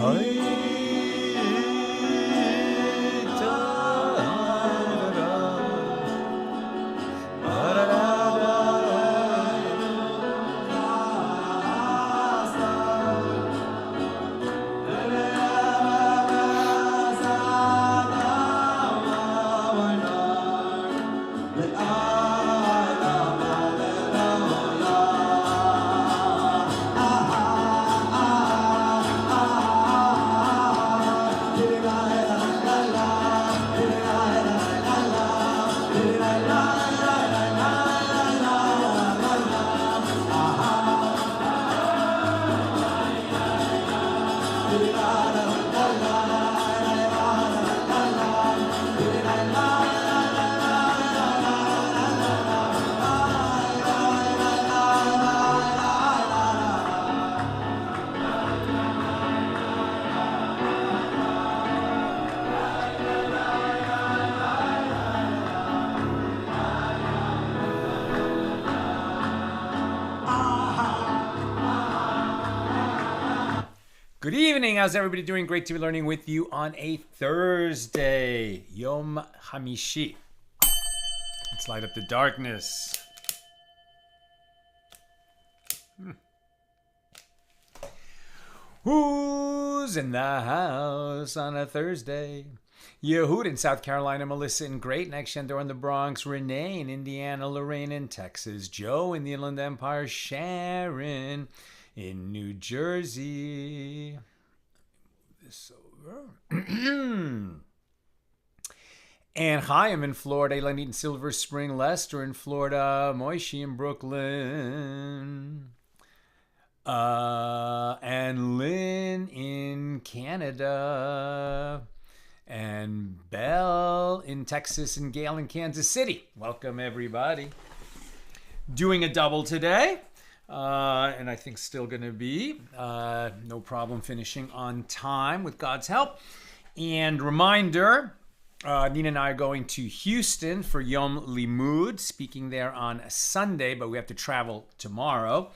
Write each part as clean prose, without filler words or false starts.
Good evening. How's everybody doing? Great to be learning with you on a Thursday, Yom Hamishi. Let's light up the darkness. Who's in the house on a Thursday? Yehud in South Carolina, Melissa in Great Neck, Shendor in the Bronx, Renee in Indiana, Lorraine in Texas, Joe in the Inland Empire, Sharon in New Jersey. This over. And Chaim in Florida, Elaine in Silver Spring, Lester in Florida, Moishi in Brooklyn, and Lynn in Canada, and Belle in Texas, and Gail in Kansas City. Welcome, everybody. Doing a double today. And I think still going to be no problem finishing on time with God's help. And reminder, Nina and I are going to Houston for Yom Limud, speaking there on Sunday, but we have to travel tomorrow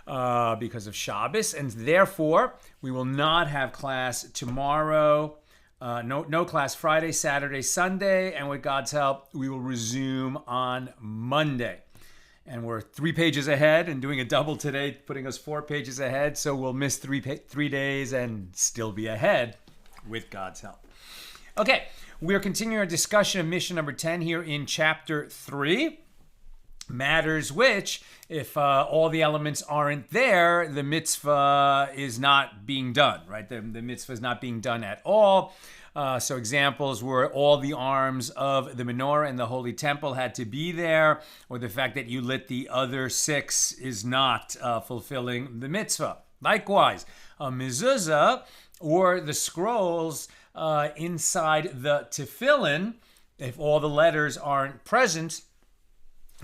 because of Shabbos, and therefore we will not have class tomorrow. No class Friday, Saturday, Sunday, and with God's help, we will resume on Monday. And we're 3 pages ahead and doing a double today, putting us 4 pages ahead. So we'll miss 3 days and still be ahead with God's help. Okay, we're continuing our discussion of Mishna number 10 here in chapter 3. Matters which, if all the elements aren't there, the mitzvah is not being done, right? The mitzvah is not being done at all. So examples were all the arms of the menorah in the Holy Temple had to be there, or the fact that you lit the other 6 is not fulfilling the mitzvah. Likewise, a mezuzah or the scrolls inside the tefillin, if all the letters aren't present,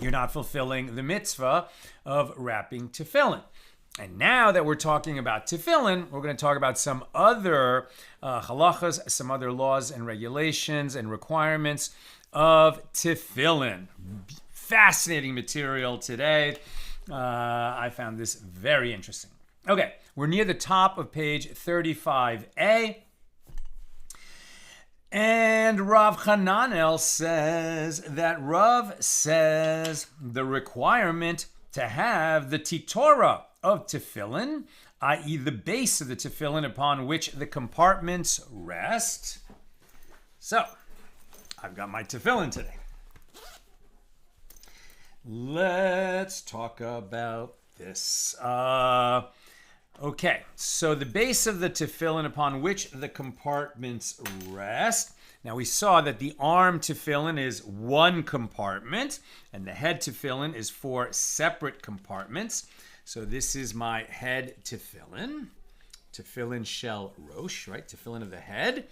you're not fulfilling the mitzvah of wrapping tefillin. And now that we're talking about tefillin, we're going to talk about some other halachas, some other laws and regulations and requirements of tefillin. Fascinating material today. I found this very interesting. Okay, we're near the top of page 35a. And Rav Hananel says that Rav says the requirement to have the titora of tefillin, i.e. the base of the tefillin upon which the compartments rest. So, I've got my tefillin today. Let's talk about this. Okay, so the base of the tefillin upon which the compartments rest. Now we saw that the arm tefillin is 1 compartment, and the head tefillin is 4 separate compartments. So this is my head tefillin. Tefillin shel rosh, right? Tefillin of the head.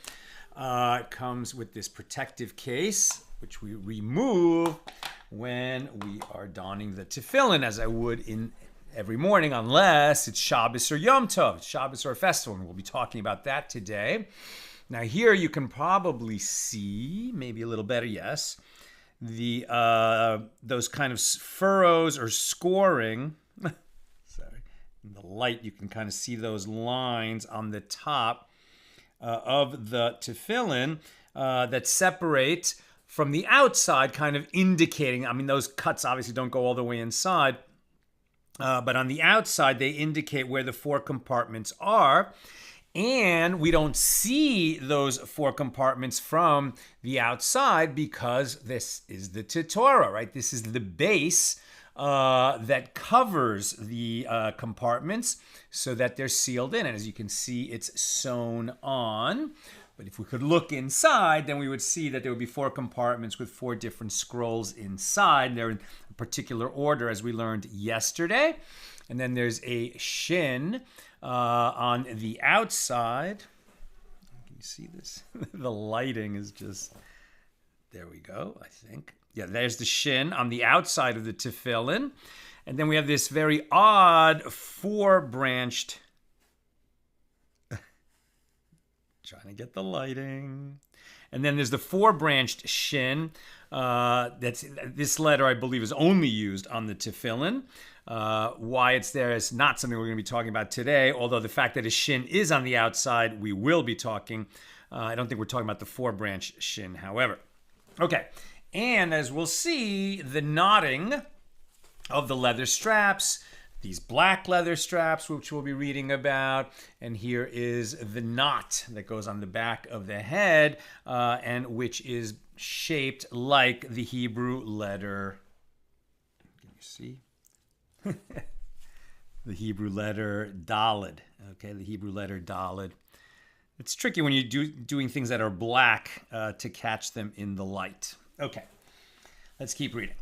It comes with this protective case, which we remove when we are donning the tefillin, as I would in every morning, unless it's Shabbos or Yom Tov, Shabbos or a festival, and we'll be talking about that today. Now here you can probably see, maybe a little better, yes, the those kind of furrows or scoring. Sorry, in the light you can kind of see those lines on the top of the tefillin that separate from the outside, kind of indicating, I mean, those cuts obviously don't go all the way inside, but on the outside, they indicate where the 4 compartments are. And we don't see those 4 compartments from the outside because this is the titora, right? This is the base that covers the compartments so that they're sealed in. And as you can see, it's sewn on. But if we could look inside, then we would see that there would be 4 compartments with 4 different scrolls inside. They're in a particular order, as we learned yesterday. And then there's a shin on the outside. Can you see this? The lighting is just, there we go, I think. Yeah, there's the shin on the outside of the tefillin. And then we have this very odd 4-branched, trying to get the lighting. And then there's the 4-branched shin. This letter, I believe, is only used on the tefillin. Why it's there is not something we're going to be talking about today, although the fact that a shin is on the outside, we will be talking. I don't think we're talking about the 4-branch shin, however. Okay, and as we'll see, the knotting of the leather straps, these black leather straps, which we'll be reading about, and here is the knot that goes on the back of the head, and which is shaped like the Hebrew letter. Can you see? The Hebrew letter Daled. Okay, the Hebrew letter Daled. It's tricky when you're doing things that are black to catch them in the light. Okay, let's keep reading.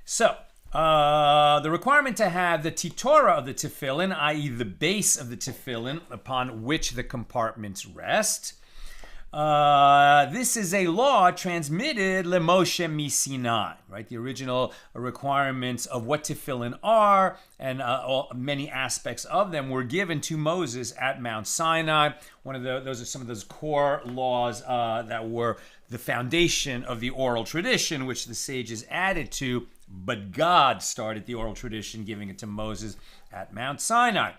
So, the requirement to have the titora of the tefillin, i.e. the base of the tefillin upon which the compartments rest. This is a law transmitted leMoshe Sinai, right? The original requirements of what tefillin are and many aspects of them were given to Moses at Mount Sinai. Those are some of those core laws that were the foundation of the oral tradition, which the sages added to. But God started the oral tradition, giving it to Moses at Mount Sinai.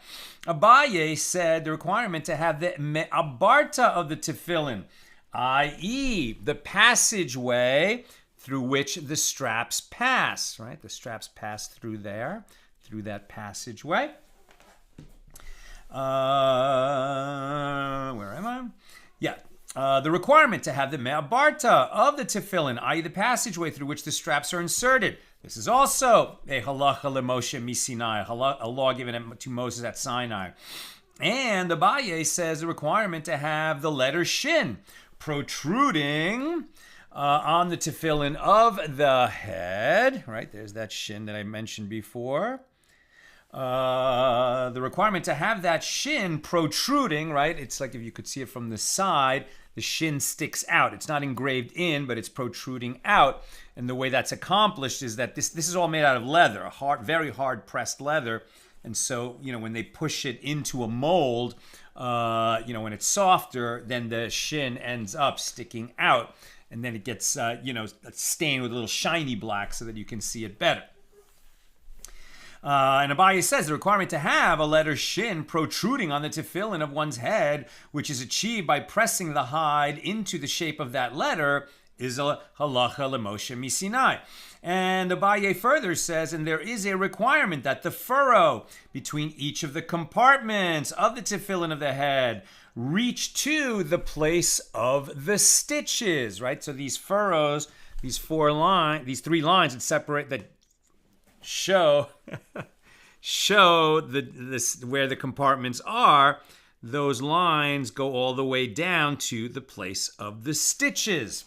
Abaye said the requirement to have the me'abarta of the tefillin, i.e. the passageway through which the straps pass, right? The straps pass through there, through that passageway. Where am I? Yeah. The requirement to have the me'abarta of the tefillin, i.e. the passageway through which the straps are inserted. This is also a halacha leMoshe Sinai, a law given to Moses at Sinai. And the Abaye says the requirement to have the letter shin protruding on the tefillin of the head. Right, there's that shin that I mentioned before. The requirement to have that shin protruding, right? It's like if you could see it from the side, the shin sticks out. It's not engraved in, but it's protruding out. And the way that's accomplished is that this is all made out of leather, very hard pressed leather. And so, when they push it into a mold, when it's softer, then the shin ends up sticking out. And then it gets, stained with a little shiny black so that you can see it better. And Abaye says the requirement to have a letter shin protruding on the tefillin of one's head, which is achieved by pressing the hide into the shape of that letter, is a halacha leMoshe Sinai. And Abaye further says, and there is a requirement that the furrow between each of the compartments of the tefillin of the head reach to the place of the stitches, right? So these furrows, these 3 lines that separate, that show where the compartments are, those lines go all the way down to the place of the stitches.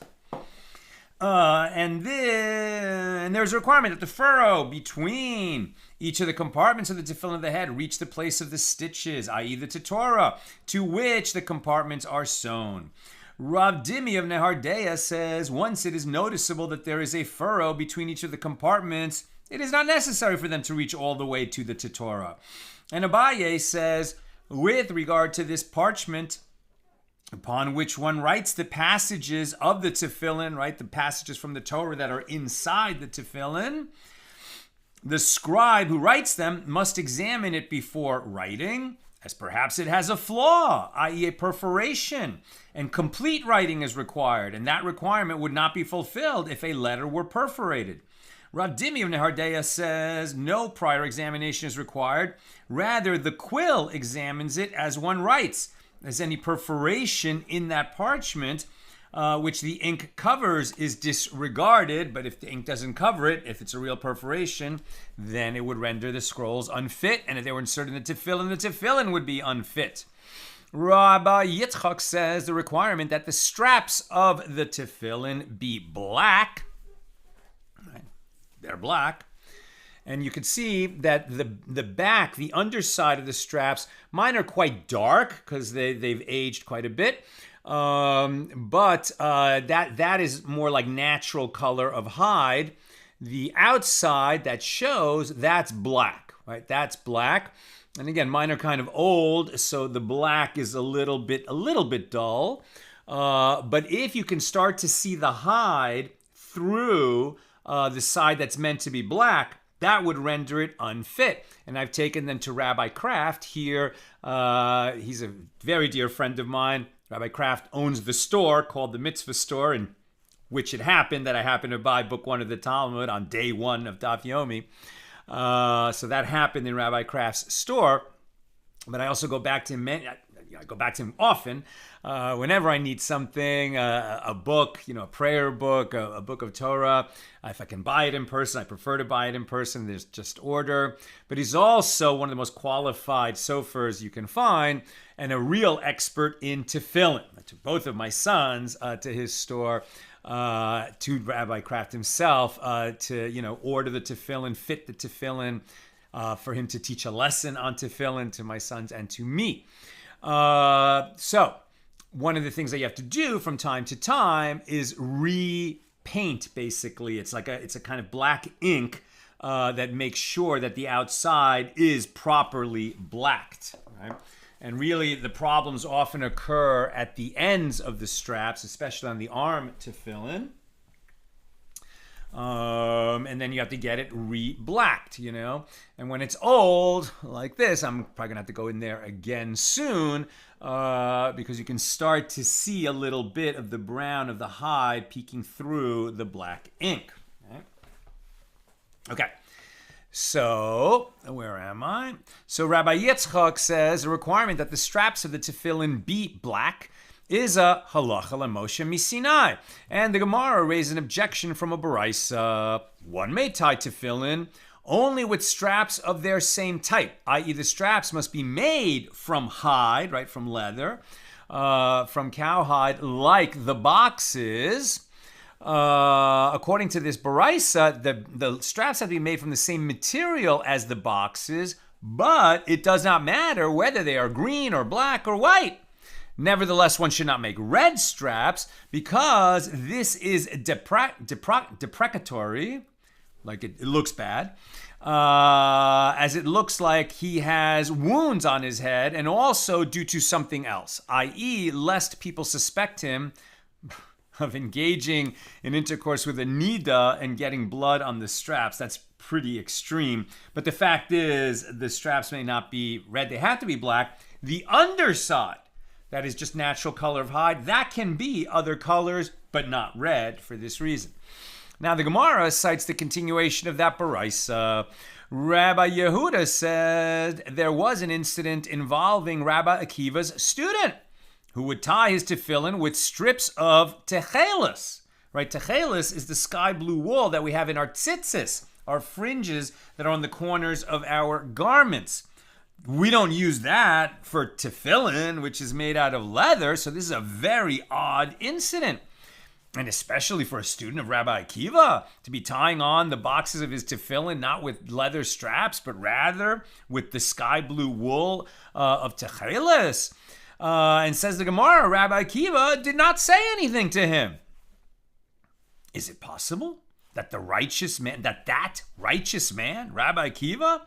And there's a requirement that the furrow between each of the compartments of the tefillin of the head reach the place of the stitches, i.e. the titora, to which the compartments are sewn. Rav Dimi of Nehardea says, once it is noticeable that there is a furrow between each of the compartments, it is not necessary for them to reach all the way to the titora. And Abaye says, with regard to this parchment, upon which one writes the passages of the tefillin, right, the passages from the Torah that are inside the tefillin, the scribe who writes them must examine it before writing, as perhaps it has a flaw, i.e. a perforation, and complete writing is required, and that requirement would not be fulfilled if a letter were perforated. Rav Dimi of Nehardea says no prior examination is required. Rather, the quill examines it as one writes, as any perforation in that parchment which the ink covers is disregarded, but if the ink doesn't cover it, if it's a real perforation, then it would render the scrolls unfit, and if they were inserted in the tefillin would be unfit. Rabbi Yitzchak says the requirement that the straps of the tefillin be black, right? They're black, and you can see that the back, the underside of the straps, mine are quite dark because they've aged quite a bit. But that is more like natural color of hide. The outside that shows, that's black, right? That's black. And again, mine are kind of old, so the black is a little bit dull. But if you can start to see the hide through the side that's meant to be black, that would render it unfit. And I've taken them to Rabbi Kraft here. He's a very dear friend of mine. Rabbi Kraft owns the store called the Mitzvah Store, in which it happened that I happened to buy book 1 of the Talmud on day 1 of Daf Yomi. So that happened in Rabbi Kraft's store. But I also go back to him. I go back to him often whenever I need something, a book, a prayer book, a book of Torah. If I can buy it in person, I prefer to buy it in person. There's just order. But he's also one of the most qualified sofers you can find and a real expert in tefillin. I took both of my sons to his store, to Rabbi Kraft himself, to order the tefillin, fit the tefillin, for him to teach a lesson on tefillin to my sons and to me. So one of the things that you have to do from time to time is repaint, basically. It's a kind of black ink that makes sure that the outside is properly blacked, right? And really, the problems often occur at the ends of the straps, especially on the arm tefillin. And then you have to get it re-blacked, And when it's old, like this, I'm probably going to have to go in there again soon because you can start to see a little bit of the brown of the hide peeking through the black ink. Okay. So, where am I? So Rabbi Yitzchak says a requirement that the straps of the tefillin be black is a halacha l'Moshe miSinai. And the Gemara raised an objection from a baraisa. One may tie tefillin only with straps of their same type, i.e. the straps must be made from hide, right, from leather, from cowhide, like the boxes. According to this baraisa, the straps have to be made from the same material as the boxes, but it does not matter whether they are green or black or white. Nevertheless, one should not make red straps because this is deprecatory, like it looks bad, as it looks like he has wounds on his head, and also due to something else, i.e. lest people suspect him of engaging in intercourse with a nida and getting blood on the straps. That's pretty extreme. But the fact is, the straps may not be red. They have to be black. The underside, that is just natural color of hide, that can be other colors, but not red for this reason. Now, the Gemara cites the continuation of that baraisa. Rabbi Yehuda said there was an incident involving Rabbi Akiva's student who would tie his tefillin with strips of techelis. Right, techelis is the sky blue wool that we have in our tzitzis, our fringes that are on the corners of our garments. We don't use that for tefillin, which is made out of leather, so this is a very odd incident. And especially for a student of Rabbi Akiva, to be tying on the boxes of his tefillin, not with leather straps, but rather with the sky blue wool of techelis. And says the Gemara, Rabbi Akiva did not say anything to him. Is it possible that that righteous man, Rabbi Akiva,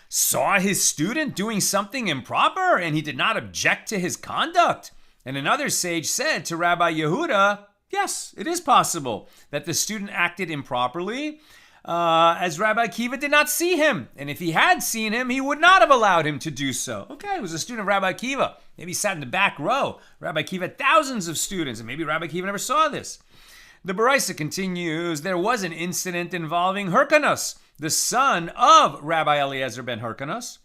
saw his student doing something improper and he did not object to his conduct? And another sage said to Rabbi Yehuda, yes, it is possible that the student acted improperly, as Rabbi Akiva did not see him. And if he had seen him, he would not have allowed him to do so. Okay, he was a student of Rabbi Akiva. Maybe he sat in the back row. Rabbi Akiva had thousands of students, and maybe Rabbi Akiva never saw this. The Baraisa continues, there was an incident involving Hyrcanus, the son of Rabbi Eliezer ben Hyrcanus,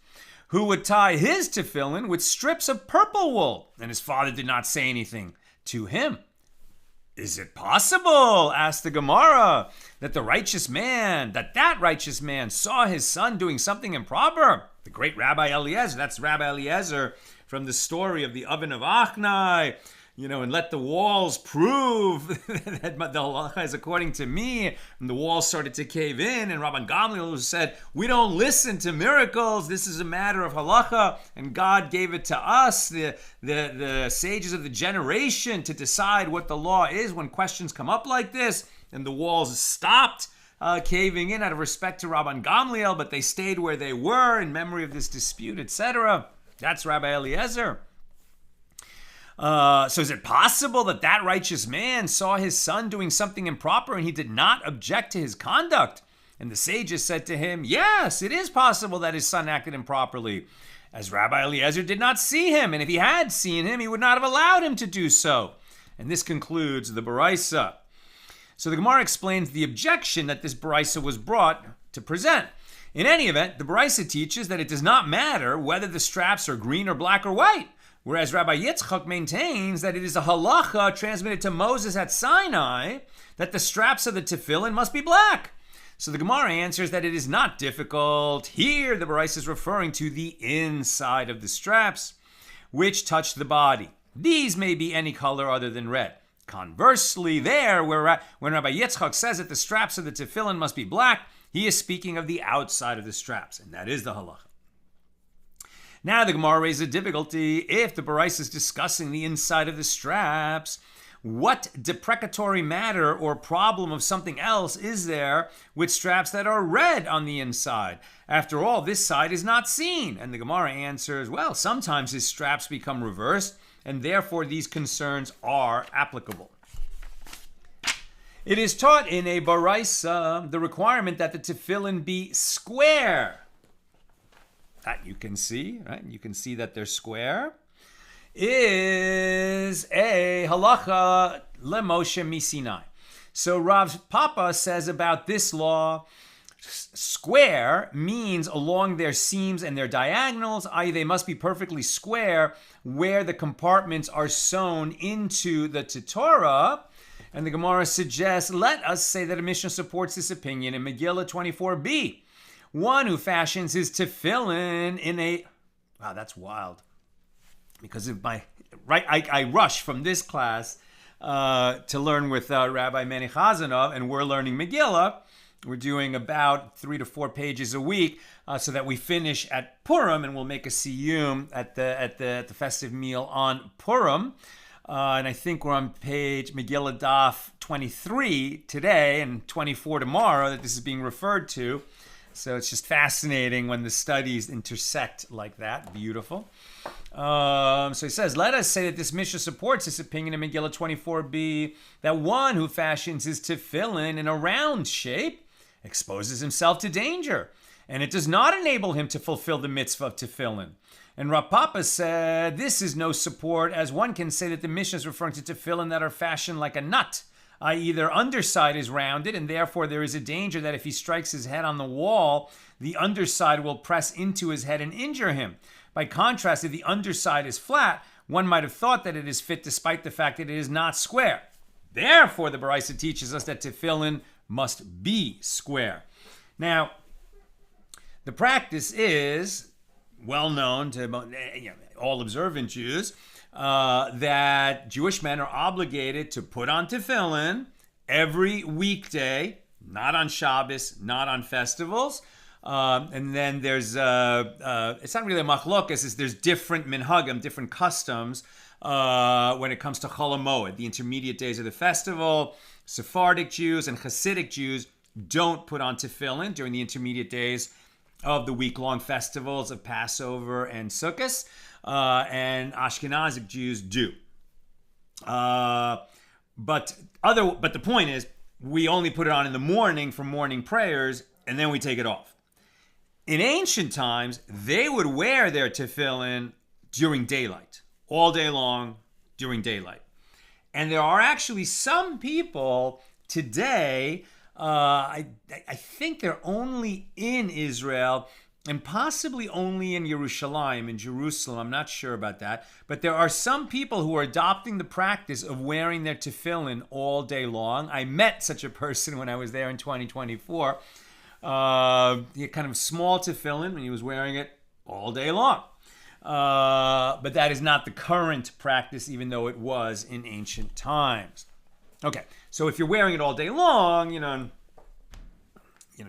who would tie his tefillin with strips of purple wool, and his father did not say anything to him. Is it possible, asked the Gemara, that that righteous man saw his son doing something improper? The great Rabbi Eliezer, that's Rabbi Eliezer from the story of the oven of Achnai, and let the walls prove that the halacha is according to me. And the walls started to cave in, and Rabban Gamliel said, we don't listen to miracles. This is a matter of halacha, and God gave it to us, the sages of the generation, to decide what the law is when questions come up like this. And the walls stopped caving in out of respect to Rabban Gamliel, but they stayed where they were in memory of this dispute, etc. That's Rabbi Eliezer. So is it possible that that righteous man saw his son doing something improper and he did not object to his conduct? And the sages said to him, yes, it is possible that his son acted improperly, as Rabbi Eliezer did not see him, and if he had seen him, he would not have allowed him to do so. And this concludes the Baraisa. So the Gemara explains the objection that this Baraisa was brought to present. In any event, the Baraisa teaches that it does not matter whether the straps are green or black or white, whereas Rabbi Yitzchak maintains that it is a halacha transmitted to Moses at Sinai that the straps of the tefillin must be black. So the Gemara answers that it is not difficult. Here, the Baraisa is referring to the inside of the straps, which touch the body. These may be any color other than red. Conversely, when Rabbi Yitzchak says that the straps of the tefillin must be black, he is speaking of the outside of the straps, and that is the halacha. Now the Gemara raises a difficulty. If the Baraisa is discussing the inside of the straps, what deprecatory matter or problem of something else is there with straps that are red on the inside? After all, this side is not seen. And the Gemara answers, well, sometimes his straps become reversed, and therefore these concerns are applicable. It is taught in a Baraisa the requirement that the tefillin be square. That you can see, right? You can see that they're square. Is a halacha leMoshe miSinai. So Rav Papa says about this law, square means along their seams and their diagonals, i.e. they must be perfectly square where the compartments are sewn into the titora. And the Gemara suggests, let us say that a Mishna supports this opinion in Megillah 24b. One who fashions his tefillin in a... Wow, that's wild. Because of I rush from this class to learn with Rabbi Menachot, and we're learning Megillah. We're doing about 3 to 4 pages a week so that we finish at Purim, and we'll make a siyum at the festive meal on Purim. And I think we're on page Megillah Daf 23 today and 24 tomorrow that this is being referred to. So it's just fascinating when the studies intersect like that. Beautiful. So he says, let us say that this Mishnah supports this opinion in Megillah 24b, that one who fashions his tefillin in a round shape exposes himself to danger, and it does not enable him to fulfill the mitzvah of tefillin. And Rav Papa said, this is no support, as one can say that the Mishnah is referring to tefillin that are fashioned like a nut, i.e. their underside is rounded, and therefore there is a danger that if he strikes his head on the wall, the underside will press into his head and injure him. By contrast, if the underside is flat, one might have thought that it is fit despite the fact that it is not square. Therefore, the Baraisa teaches us that tefillin must be square. Now, the practice is well known to all observant Jews, that Jewish men are obligated to put on tefillin every weekday, not on Shabbos, not on festivals. And then there's, it's not really a machlokas, there's different minhagim, different customs when it comes to Chol HaMoed, the intermediate days of the festival. Sephardic Jews and Hasidic Jews don't put on tefillin during the intermediate days of the week-long festivals of Passover and Sukkot. And Ashkenazic Jews do. But the point is, we only put it on in the morning for morning prayers, and then we take it off. In ancient times, they would wear their tefillin during daylight, all day long during daylight. And there are actually some people today, I think they're only in Israel and possibly only in Jerusalem, I'm not sure about that. But there are some people who are adopting the practice of wearing their tefillin all day long. I met such a person when I was there in 2024. He had kind of small tefillin, and he was wearing it all day long. But that is not the current practice, even though it was in ancient times. Okay, so if you're wearing it all day long,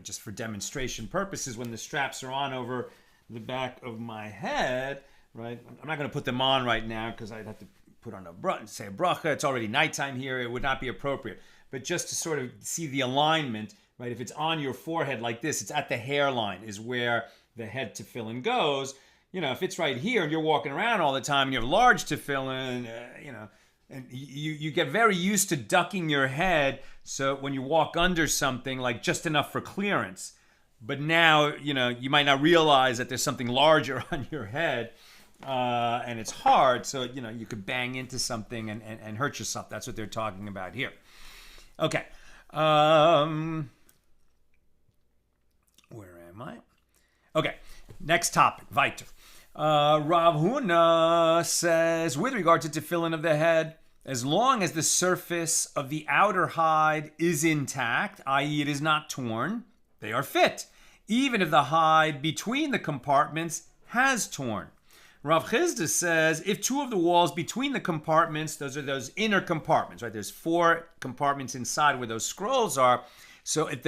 just for demonstration purposes, when the straps are on over the back of my head, right? I'm not going to put them on right now because I'd have to put on say a bracha. It's already nighttime here. It would not be appropriate. But just to sort of see the alignment, right? If it's on your forehead like this, it's at the hairline is where the head tefillin goes. If it's right here and you're walking around all the time and you have large tefillin, and you get very used to ducking your head so when you walk under something, like just enough for clearance. But now, you might not realize that there's something larger on your head, and it's hard, so, you could bang into something and hurt yourself. That's what they're talking about here. Okay. Where am I? Okay, next topic, weiter. Rav Huna says, with regard to tefillin of the head, as long as the surface of the outer hide is intact, i.e. it is not torn, they are fit, even if the hide between the compartments has torn. Rav Chisda says, if two of the walls between the compartments, those are those inner compartments, right? There's 4 compartments inside where those scrolls are. So if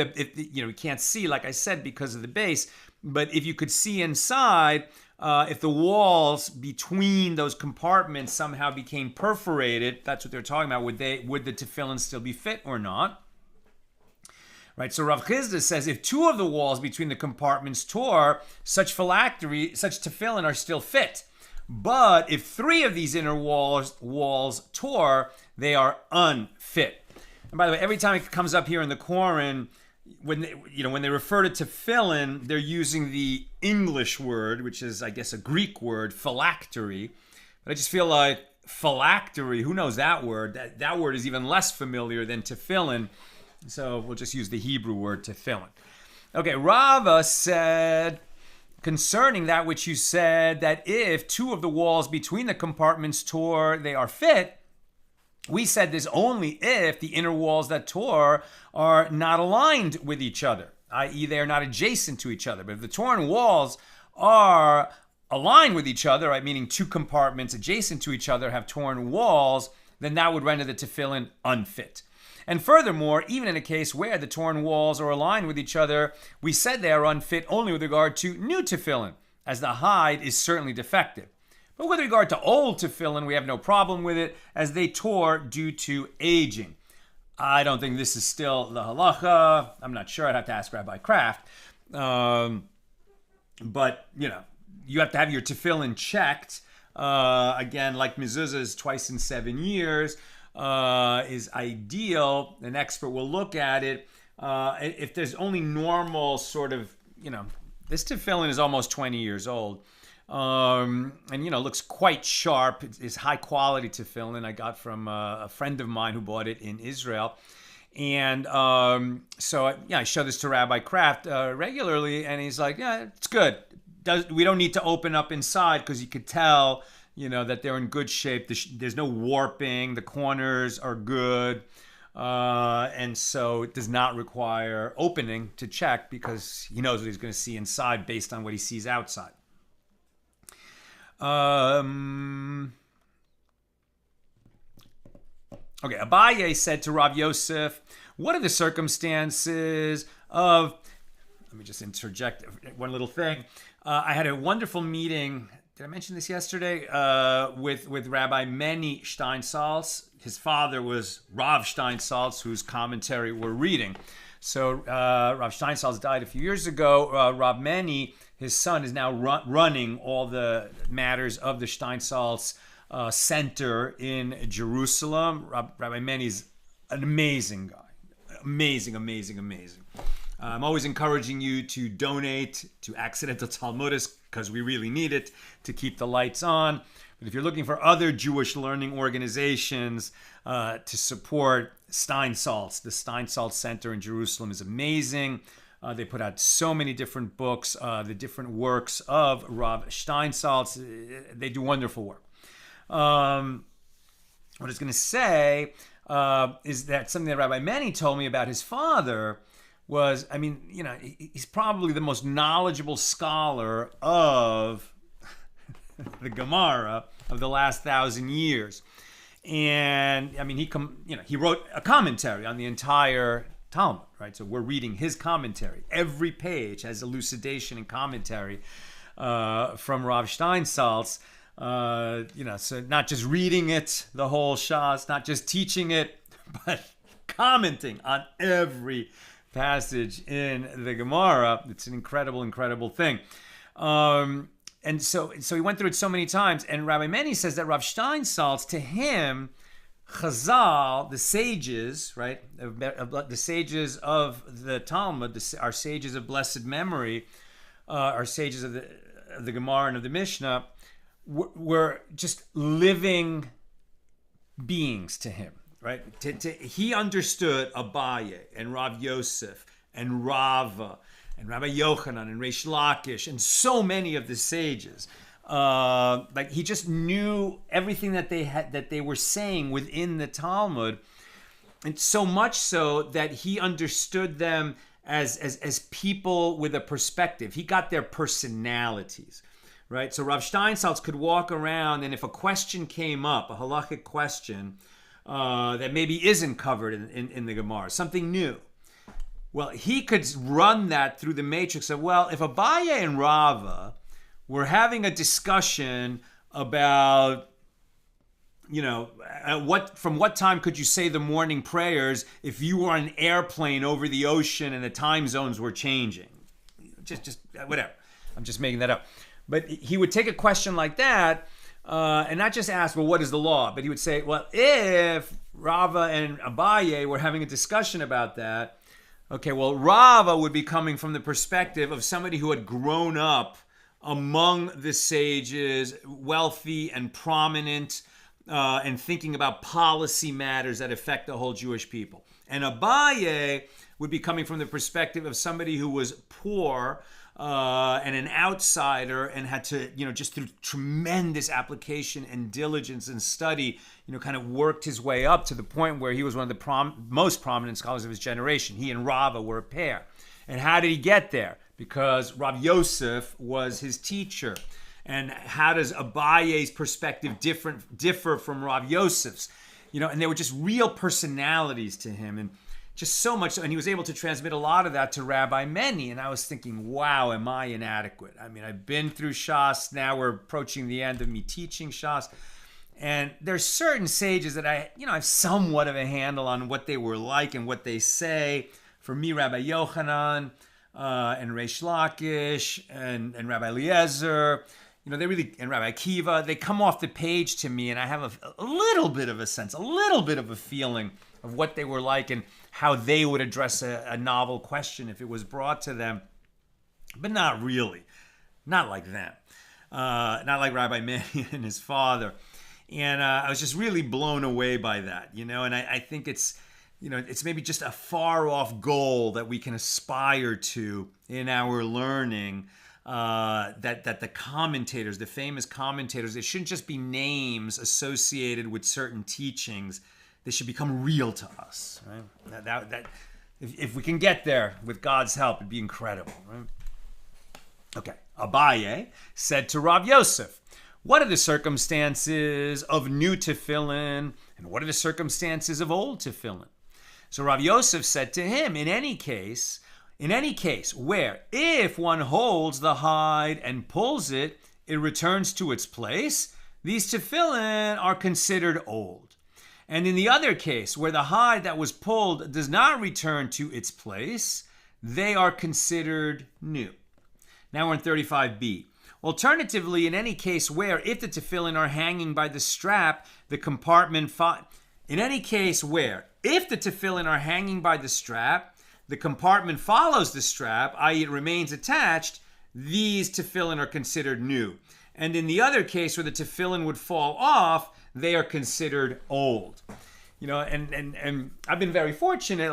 you can't see, like I said, because of the base, but if you could see inside, if the walls between those compartments somehow became perforated, that's what they're talking about. Would the tefillin still be fit or not? Right. So Rav Chisda says if 2 of the walls between the compartments tore, such tefillin are still fit. But if 3 of these inner walls tore, they are unfit. And by the way, every time it comes up here in the Koran, when they refer to tefillin, they're using the English word, which is, I guess, a Greek word, phylactery. But I just feel like phylactery, who knows that word? That word is even less familiar than tefillin. So we'll just use the Hebrew word tefillin. Okay, Rava said, concerning that which you said, that if 2 of the walls between the compartments tore, they are fit. We said this only if the inner walls that tore are not aligned with each other, i.e. they are not adjacent to each other. But if the torn walls are aligned with each other, right, meaning 2 compartments adjacent to each other have torn walls, then that would render the tefillin unfit. And furthermore, even in a case where the torn walls are aligned with each other, we said they are unfit only with regard to new tefillin, as the hide is certainly defective. But with regard to old tefillin, we have no problem with it, as they tore due to aging. I don't think this is still the halacha. I'm not sure. I'd have to ask Rabbi Kraft. But, you have to have your tefillin checked. Again, like mezuzahs, twice in 7 years is ideal. An expert will look at it. If there's only normal sort of, this tefillin is almost 20 years old. And looks quite sharp. It's high quality tefillin I got from a friend of mine who bought it in Israel. And so I show this to Rabbi Kraft regularly, and he's like, yeah, it's good. We don't need to open up inside because you could tell, that they're in good shape. There's no warping. The corners are good. And so it does not require opening to check because he knows what he's going to see inside based on what he sees outside. Okay, Abaye said to Rav Yosef, what are the circumstances of, let me just interject one little thing. I had a wonderful meeting, did I mention this yesterday, with Rabbi Meni Steinsaltz. His father was Rav Steinsaltz, whose commentary we're reading. So Rav Steinsaltz died a few years ago. Rav Meni, his son, is now running all the matters of the Steinsaltz Center in Jerusalem. Rabbi Meni is an amazing guy, amazing, amazing, amazing. I'm always encouraging you to donate to Accidental Talmudists because we really need it to keep the lights on. But if you're looking for other Jewish learning organizations to support Steinsaltz, the Steinsaltz Center in Jerusalem is amazing. They put out so many different books, the different works of Rav Steinsaltz. They do wonderful work. What I was going to say is that something that Rabbi Meni told me about his father was, I mean, you know, he's probably the most knowledgeable scholar of the Gemara of the last 1,000 years. And I mean, he wrote a commentary on the entire Talmud, right? So we're reading his commentary. Every page has elucidation and commentary from Rav Steinsaltz. So not just reading it, the whole Shas, not just teaching it, but commenting on every passage in the Gemara. It's an incredible, incredible thing. And so he went through it so many times. And Rabbi Meni says that Rav Steinsaltz, to him, Chazal, the sages, right, the sages of the Talmud, our sages of blessed memory, our sages of the Gemara and of the Mishnah, were just living beings to him, right? He understood Abaye and Rav Yosef and Rava and Rabbi Yochanan and Reish Lakish and so many of the sages. Like he just knew everything that they were saying within the Talmud, and so much so that he understood them as people with a perspective. He got their personalities. Right, so Rav Steinsaltz could walk around, and if a question came up, a halachic question that maybe isn't covered in the Gemara, something new, well, he could run that through the matrix of, well, if Abaye and Rava were having a discussion about, from what time could you say the morning prayers if you were on an airplane over the ocean and the time zones were changing? Just whatever. I'm just making that up. But he would take a question like that and not just ask, well, what is the law? But he would say, well, if Rava and Abaye were having a discussion about that, okay, well, Rava would be coming from the perspective of somebody who had grown up among the sages, wealthy and prominent, and thinking about policy matters that affect the whole Jewish people. And Abaye would be coming from the perspective of somebody who was poor, and an outsider, and had to, just through tremendous application and diligence and study, kind of worked his way up to the point where he was one of the most prominent scholars of his generation. He and Rava were a pair. And how did he get there? Because Rav Yosef was his teacher. And how does Abaye's perspective differ from Rav Yosef's? And they were just real personalities to him. And just so much, and he was able to transmit a lot of that to Rabbi Meni. And I was thinking, wow, am I inadequate? I mean, I've been through Shas. Now we're approaching the end of me teaching Shas. And there's certain sages that I have somewhat of a handle on what they were like and what they say. For me, Rabbi Yochanan and Reish Lakish and Rabbi Eliezer, they really, and Rabbi Akiva, they come off the page to me, and I have a little bit of a sense, a little bit of a feeling of what they were like and how they would address a novel question if it was brought to them. But not really. Not like them. Not like Rabbi Meni and his father. And I was just really blown away by that, and I think it's maybe just a far off goal that we can aspire to in our learning, that the commentators, the famous commentators, they shouldn't just be names associated with certain teachings. They should become real to us, right? That if we can get there with God's help, it'd be incredible, right? Okay, Abaye said to Rav Yosef, what are the circumstances of new tefillin, and what are the circumstances of old tefillin? So Rav Yosef said to him, in any case where if one holds the hide and pulls it, it returns to its place, these tefillin are considered old. And in the other case, where the hide that was pulled does not return to its place, they are considered new. Now we're in 35b. Alternatively, in any case where, if the tefillin are hanging by the strap, the compartment In any case where, if the tefillin are hanging by the strap, the compartment follows the strap, i.e. it remains attached, these tefillin are considered new. And in the other case where the tefillin would fall off, they are considered old. And I've been very fortunate,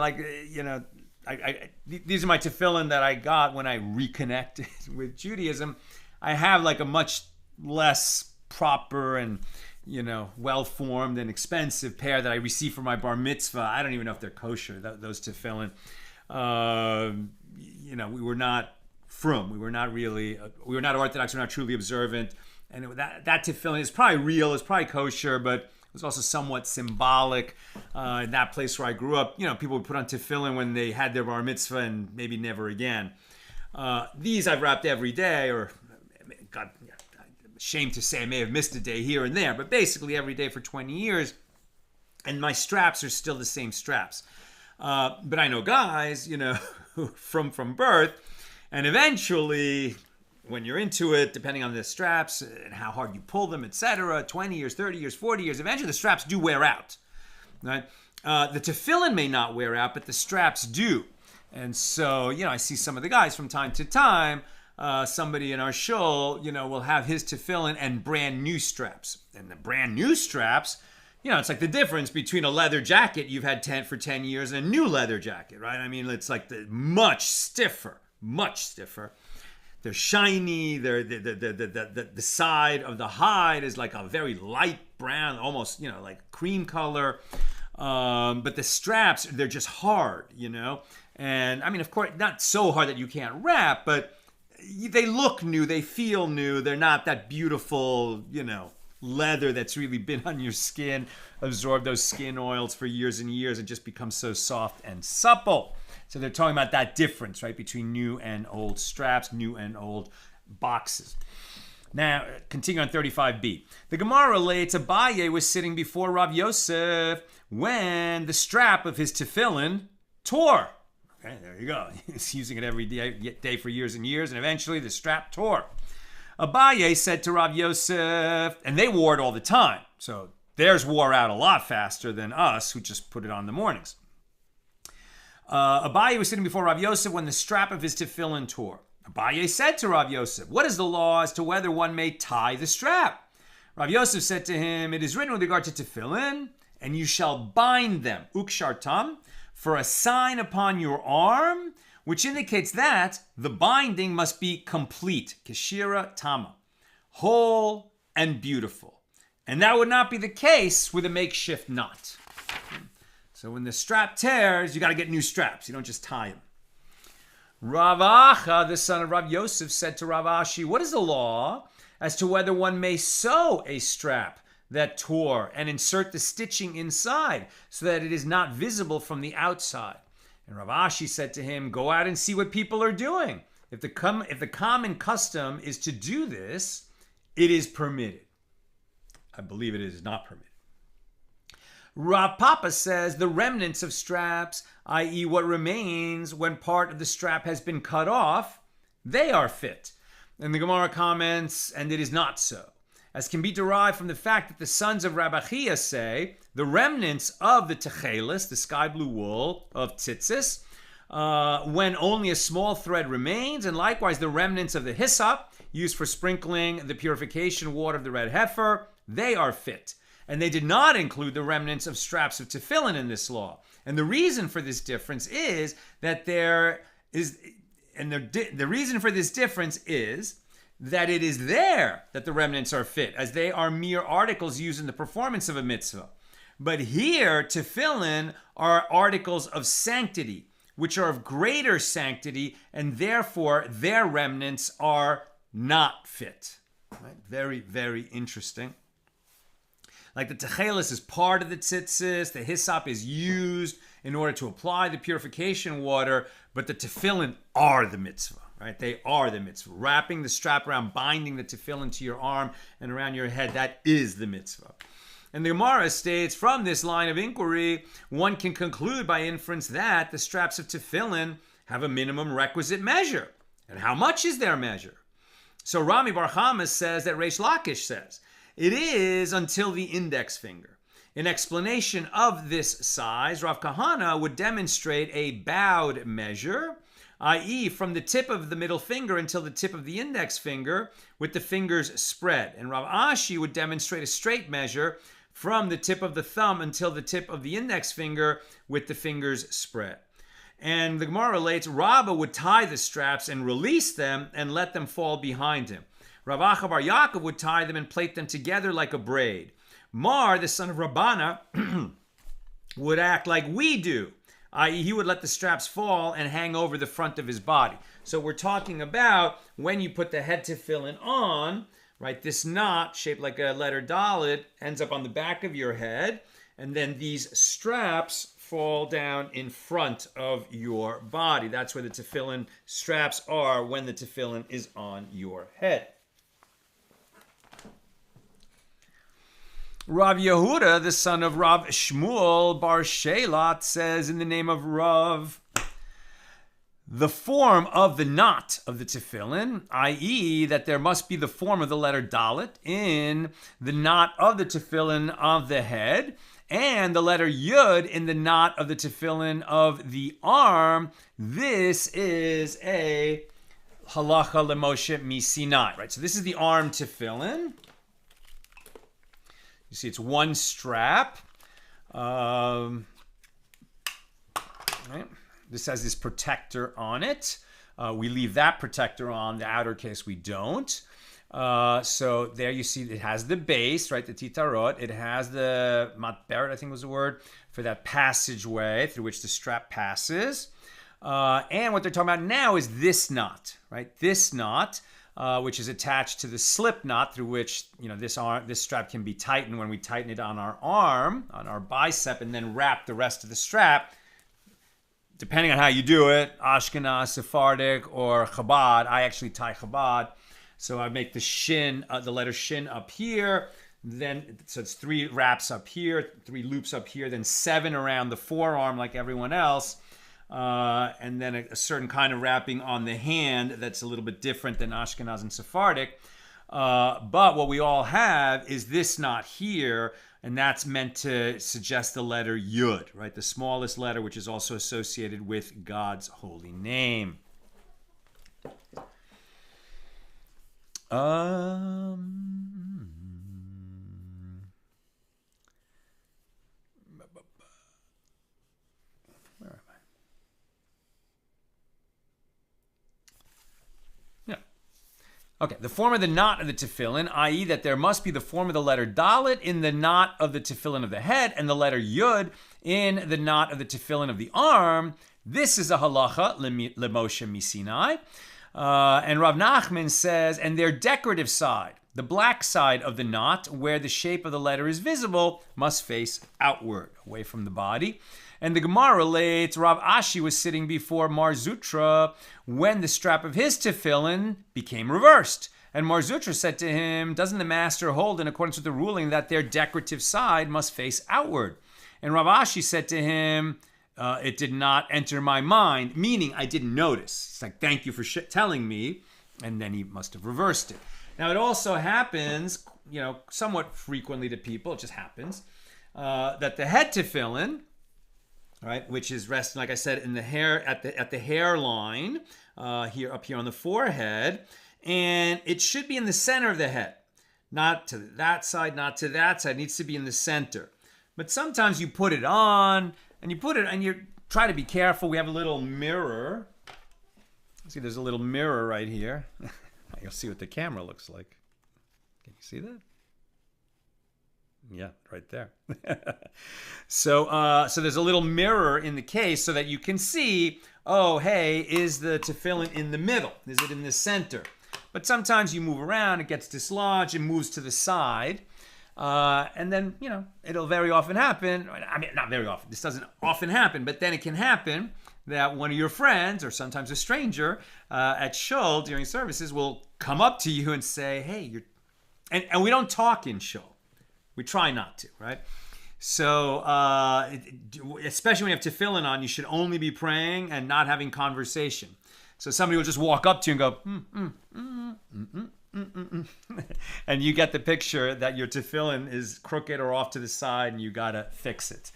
these are my tefillin that I got when I reconnected with Judaism. I have a much less proper and well-formed and expensive pair that I received for my bar mitzvah. I don't even know if they're kosher, those tefillin. We were not frum. We were not Orthodox. We were not truly observant. And that tefillin is probably real. It's probably kosher, but it was also somewhat symbolic. In that place where I grew up, people would put on tefillin when they had their bar mitzvah and maybe never again. These I've wrapped every day, or God, shame to say I may have missed a day here and there, but basically every day for 20 years. And my straps are still the same straps. But I know guys, from birth, and eventually when you're into it, depending on the straps and how hard you pull them, etc., 20 years, 30 years, 40 years, eventually the straps do wear out. Right? The tefillin may not wear out, but the straps do. And so, I see some of the guys from time to time, somebody in our shul, will have his tefillin and brand new straps. And the brand new straps, it's like the difference between a leather jacket you've had for 10 years and a new leather jacket, right? I mean, it's like much stiffer. They're shiny. The side of the hide is like a very light brown, almost, like cream color. But the straps, they're just hard, And I mean, of course, not so hard that you can't wrap, but they look new, they feel new. They're not that beautiful, leather that's really been on your skin, absorbed those skin oils for years and years, and just becomes so soft and supple. So they're talking about that difference, right, between new and old straps, new and old boxes. Now, continue on 35b. The Gemara relates Abaye was sitting before Rav Yosef when the strap of his tefillin tore. Okay, there you go. He's using it every day for years and years, and eventually the strap tore. Abaye said to Rav Yosef, and they wore it all the time, so theirs wore out a lot faster than us, who just put it on in the mornings. Abaye was sitting before Rav Yosef when the strap of his tefillin tore. Abaye said to Rav Yosef, what is the law as to whether one may tie the strap? Rav Yosef said to him, it is written with regard to tefillin, and you shall bind them, ukshartam, for a sign upon your arm, which indicates that the binding must be complete, keshira tama, whole and beautiful. And that would not be the case with a makeshift knot. So when the strap tears, you got to get new straps. You don't just tie them. Rav Acha, the son of Rav Yosef, said to Rav Ashi, what is the law as to whether one may sew a strap that tore and insert the stitching inside so that it is not visible from the outside? And Rav Ashi said to him, go out and see what people are doing. If the common custom is to do this, it is permitted. I believe it is not permitted. Rav Papa says the remnants of straps, i.e. what remains when part of the strap has been cut off, they are fit. And the Gemara comments, and it is not so, as can be derived from the fact that the sons of Rabbi Akiva say the remnants of the techelis, the sky blue wool of tzitzis, when only a small thread remains, and likewise the remnants of the hyssop used for sprinkling the purification water of the red heifer, they are fit. And they did not include the remnants of straps of tefillin in this law. And the reason for this difference is that the reason for this difference is that it is there that the remnants are fit, as they are mere articles used in the performance of a mitzvah. But here, tefillin are articles of sanctity, which are of greater sanctity, and therefore their remnants are not fit. Right? Very, very interesting. Like the techelis is part of the tzitzis, the hyssop is used in order to apply the purification water, but the tefillin are the mitzvah, right? They are the mitzvah. Wrapping the strap around, binding the tefillin to your arm and around your head, that is the mitzvah. And the Gemara states, from this line of inquiry, one can conclude by inference that the straps of tefillin have a minimum requisite measure. And how much is their measure? So Rami Bar Chama says that Reish Lakish says, it is until the index finger. In explanation of this size, Rav Kahana would demonstrate a bowed measure, i.e. from the tip of the middle finger until the tip of the index finger with the fingers spread. And Rav Ashi would demonstrate a straight measure from the tip of the thumb until the tip of the index finger with the fingers spread. And the Gemara relates, Rabbah would tie the straps and release them and let them fall behind him. Rav Acha bar Yaakov would tie them and plait them together like a braid. Mar, the son of Rabbana, would act like we do, i.e. he would let the straps fall and hang over the front of his body. So we're talking about when you put the head tefillin on, right, this knot shaped like a letter Dalet ends up on the back of your head, and then these straps fall down in front of your body. That's where the tefillin straps are when the tefillin is on your head. Rav Yehuda, the son of Rav Shmuel bar Shelat, says in the name of Rav, the form of the knot of the tefillin, i.e. that there must be the form of the letter Dalet in the knot of the tefillin of the head, and the letter Yud in the knot of the tefillin of the arm. This is a halacha lemoshe misinai, right? So this is the arm tefillin. You see, it's one strap. Right? This has this protector on it. We leave that protector on. The outer case we don't. So there you see it has the base, right? The titorot. It has the matberet, I think was the word, for that passageway through which the strap passes. And what they're talking about now is this knot, right? This knot, which is attached to the slip knot through which, this strap can be tightened when we tighten it on our arm, on our bicep, and then wrap the rest of the strap. Depending on how you do it, Ashkenaz, Sephardic, or Chabad. I actually tie Chabad. So I make the shin, the letter shin up here. Then, so it's 3 wraps up here, 3 loops up here, then 7 around the forearm like everyone else. And then a certain kind of wrapping on the hand that's a little bit different than Ashkenaz and Sephardic. But what we all have is this knot here, and that's meant to suggest the letter Yud, right? The smallest letter, which is also associated with God's holy name. Where am I? Yeah. Okay, the form of the knot of the tefillin, i.e. that there must be the form of the letter Dalet in the knot of the tefillin of the head and the letter Yud in the knot of the tefillin of the arm. This is a halacha lemoshe misinai. And Rav Nachman says, and their decorative side, the black side of the knot, where the shape of the letter is visible, must face outward, away from the body. And the Gemara relates, Rav Ashi was sitting before Mar Zutra when the strap of his tefillin became reversed. And Mar Zutra said to him, doesn't the master hold in accordance with the ruling that their decorative side must face outward? And Rav Ashi said to him, it did not enter my mind, meaning I didn't notice. It's like, thank you for telling me. And then he must have reversed it. Now, it also happens, somewhat frequently to people, it just happens, that the head tefillin, right, which is resting, like I said, in the hair, at the hairline, up here on the forehead, and it should be in the center of the head. Not to that side, not to that side. It needs to be in the center. But sometimes you put it on, and you try to be careful. We have a little mirror. See, there's a little mirror right here. You'll see what the camera looks like. Can you see that? Yeah, right there. So there's a little mirror in the case so that you can see, oh, hey, is the tefillin in the middle? Is it in the center? But sometimes you move around, it gets dislodged, it moves to the side. And then, it'll very often happen. I mean, not very often. This doesn't often happen, but then it can happen that one of your friends, or sometimes a stranger, at shul during services will come up to you and say, hey, and we don't talk in shul. We try not to, right? So, especially when you have tefillin on, you should only be praying and not having conversation. So somebody will just walk up to you and go, and you get the picture that your tefillin is crooked or off to the side and you got to fix it.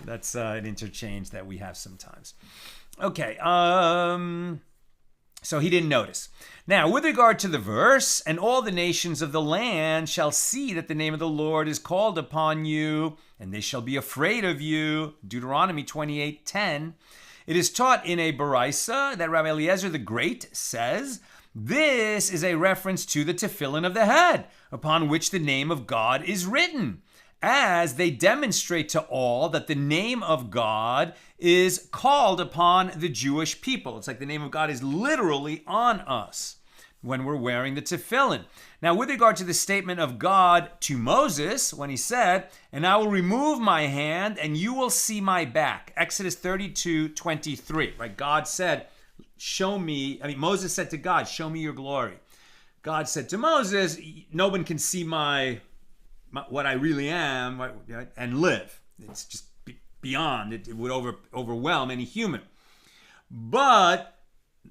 That's an interchange that we have sometimes. Okay, so he didn't notice. Now, with regard to the verse, and all the nations of the land shall see that the name of the Lord is called upon you, and they shall be afraid of you. Deuteronomy 28:10. It is taught in a Baraisa that Rabbi Eliezer the Great says, this is a reference to the tefillin of the head, upon which the name of God is written, as they demonstrate to all that the name of God is called upon the Jewish people. It's like the name of God is literally on us when we're wearing the tefillin. Now, with regard to the statement of God to Moses, when he said, and I will remove my hand and you will see my back. Exodus 32:23, right? God said, Moses said to God, show me your glory. God said to Moses, no one can see what I really am and live. It's just beyond. It would overwhelm any human. But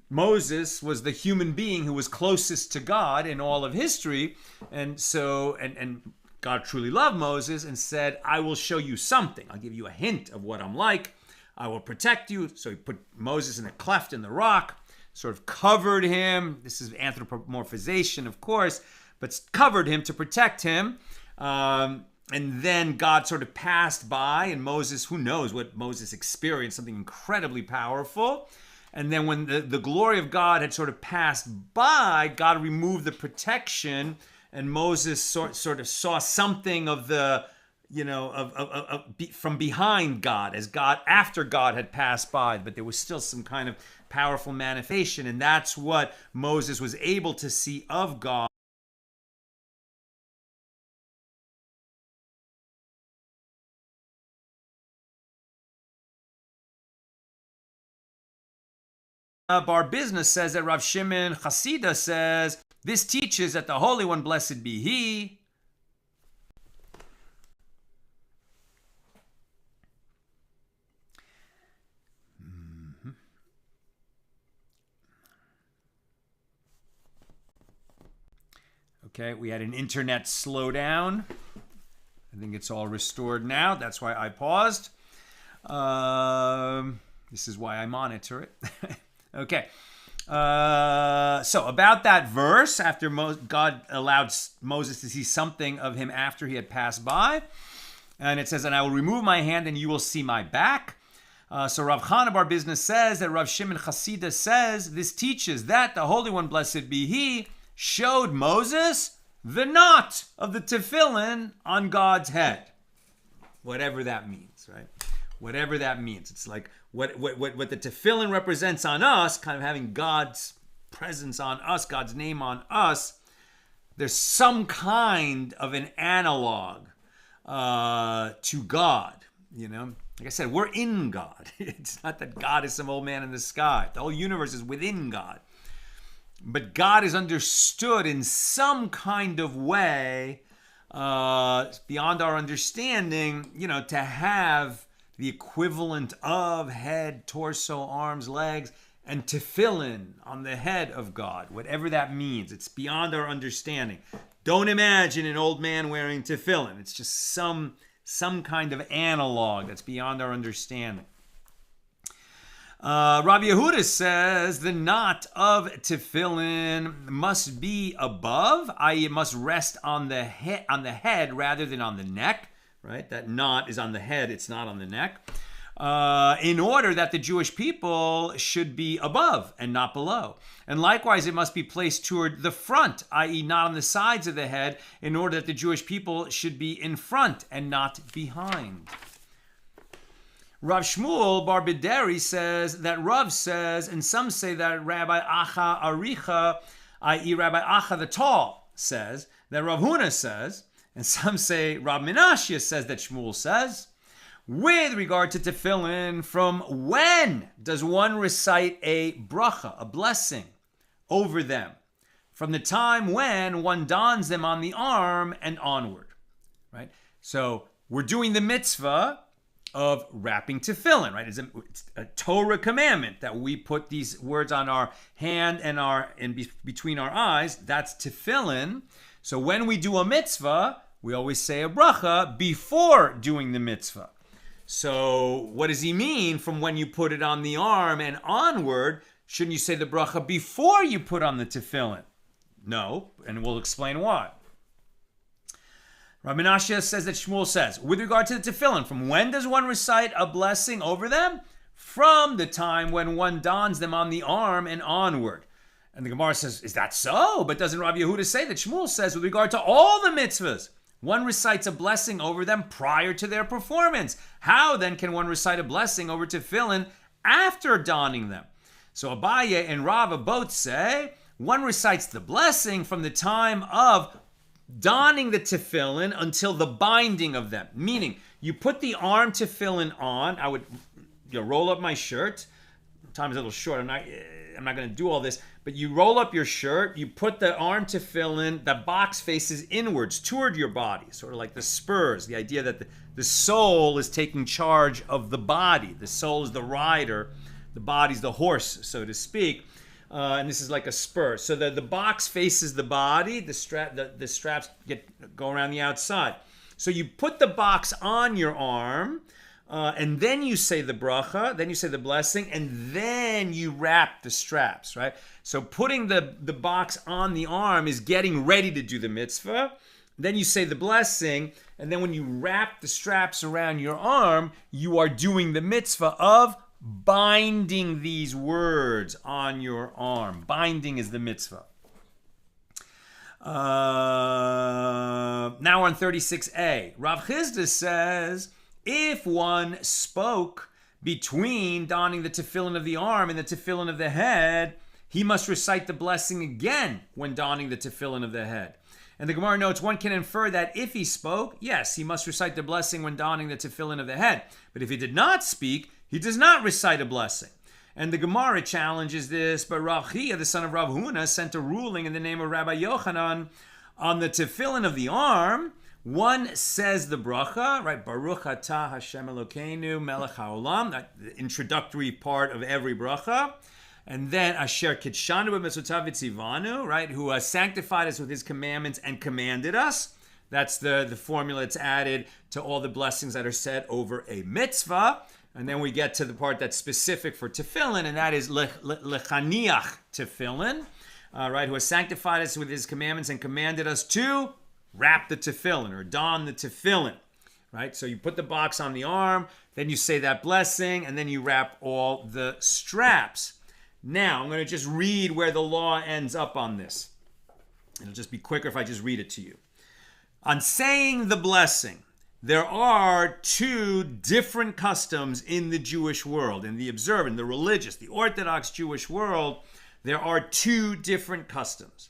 Moses was the human being who was closest to God in all of history. And so, and God truly loved Moses and said, I will show you something. I'll give you a hint of what I'm like. I will protect you. So he put Moses in a cleft in the rock, sort of covered him. This is anthropomorphization, of course, but covered him to protect him. And then God sort of passed by, and Moses, who knows what Moses experienced, something incredibly powerful. And then when the glory of God had sort of passed by, God removed the protection, and Moses sort of saw something of the, from behind God, after God had passed by, but there was still some kind of powerful manifestation, and that's what Moses was able to see of God. Bar Business says that Rav Shimon Chasida says, this teaches that the Holy One, blessed be He, Okay, we had an internet slowdown. I think it's all restored now. That's why I paused. This is why I monitor it. Okay. So about that verse, after God allowed Moses to see something of him after he had passed by. And it says, and I will remove my hand and you will see my back. So Rav Chana Bar Business says that Rav Shimon Chasida says, this teaches that the Holy One, blessed be He, showed Moses the knot of the tefillin on God's head. Whatever that means, right? Whatever that means. It's like what the tefillin represents on us, kind of having God's presence on us, God's name on us. There's some kind of an analog to God, Like I said, we're in God. It's not that God is some old man in the sky. The whole universe is within God. But God is understood in some kind of way, beyond our understanding, to have the equivalent of head, torso, arms, legs, and tefillin on the head of God. Whatever that means, it's beyond our understanding. Don't imagine an old man wearing tefillin. It's just some kind of analog that's beyond our understanding. Rabbi Yehuda says the knot of tefillin must be above, i.e., it must rest on the head rather than on the neck. Right, that knot is on the head; it's not on the neck. In order that the Jewish people should be above and not below, and likewise, it must be placed toward the front, i.e., not on the sides of the head, in order that the Jewish people should be in front and not behind. Rav Shmuel Bar Bideri says that Rav says, and some say that Rabbi Acha Aricha, i.e. Rabbi Acha the Tall, says, that Rav Huna says, and some say Rav Menachot says that Shmuel says, with regard to tefillin, from when does one recite a bracha, a blessing, over them? From the time when one dons them on the arm and onward, right? So we're doing the mitzvah of wrapping tefillin, right? It's a Torah commandment that we put these words on our hand and between our eyes. That's tefillin. So when we do a mitzvah, we always say a bracha before doing the mitzvah. So what does he mean from when you put it on the arm and onward? Shouldn't you say the bracha before you put on the tefillin? No, and we'll explain why. Rabbi Menachot says that Shmuel says, with regard to the tefillin, from when does one recite a blessing over them? From the time when one dons them on the arm and onward. And the Gemara says, is that so? But doesn't Rabbi Yehuda say that Shmuel says, with regard to all the mitzvahs, one recites a blessing over them prior to their performance? How then can one recite a blessing over tefillin after donning them? So Abaye and Rava both say, one recites the blessing from the time of donning the tefillin until the binding of them. Meaning, you put the arm tefillin on. I would roll up my shirt. Time's a little short. I'm not going to do all this. But you roll up your shirt. You put the arm tefillin. The box faces inwards toward your body, sort of like the spurs. The idea that the soul is taking charge of the body. The soul is the rider. The body's the horse, so to speak. And this is like a spur. So the box faces the body. The straps go around the outside. So you put the box on your arm, and then you say the bracha, then you say the blessing, and then you wrap the straps, right? So putting the box on the arm is getting ready to do the mitzvah. Then you say the blessing, and then when you wrap the straps around your arm, you are doing the mitzvah of binding these words on your arm. Binding is the mitzvah. Now on 36a, Rav Chisda says, if one spoke between donning the tefillin of the arm and the tefillin of the head, he must recite the blessing again when donning the tefillin of the head. And the Gemara notes, one can infer that if he spoke, yes, he must recite the blessing when donning the tefillin of the head. But if he did not speak, he does not recite a blessing. And the Gemara challenges this, but Rav Chia, the son of Rav Huna, sent a ruling in the name of Rabbi Yochanan on the tefillin of the arm. One says the bracha, right? Baruch atah Hashem Elokeinu melech haolam, that the introductory part of every bracha. And then Asher kitshanu b'mitzvotav v'tzivanu, right? Who has sanctified us with his commandments and commanded us. That's the formula that's added to all the blessings that are said over a mitzvah. And then we get to the part that's specific for tefillin, and that is lechaniach tefillin, right? Who has sanctified us with his commandments and commanded us to wrap the tefillin or don the tefillin, right? So you put the box on the arm, then you say that blessing, and then you wrap all the straps. Now, I'm going to just read where the law ends up on this. It'll just be quicker if I just read it to you. On saying the blessing, there are two different customs in the Jewish world. In the observant, the religious, the Orthodox Jewish world, there are two different customs.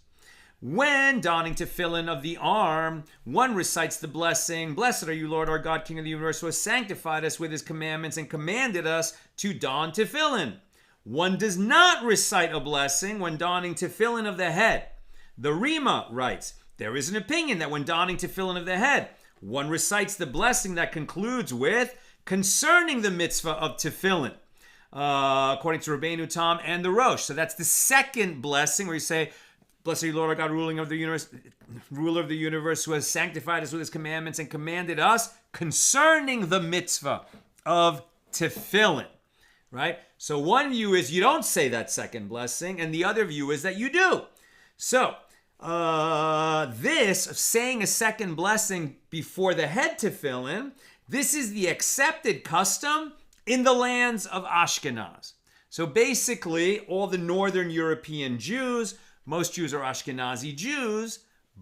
When donning tefillin of the arm, one recites the blessing, "Blessed are you, Lord, our God, King of the universe, who has sanctified us with his commandments and commanded us to don tefillin." One does not recite a blessing when donning tefillin of the head. The Rima writes, there is an opinion that when donning tefillin of the head, one recites the blessing that concludes with concerning the mitzvah of tefillin, according to Rabbeinu Tam and the Rosh. So that's the second blessing where you say, "Blessed are you, Lord our God, ruler of the universe, who has sanctified us with his commandments and commanded us concerning the mitzvah of tefillin." Right? So one view is you don't say that second blessing, and the other view is that you do. So this, saying a second blessing before the head tefillin, this is the accepted custom in the lands of Ashkenaz. So basically, all the northern European Jews, most Jews are Ashkenazi Jews,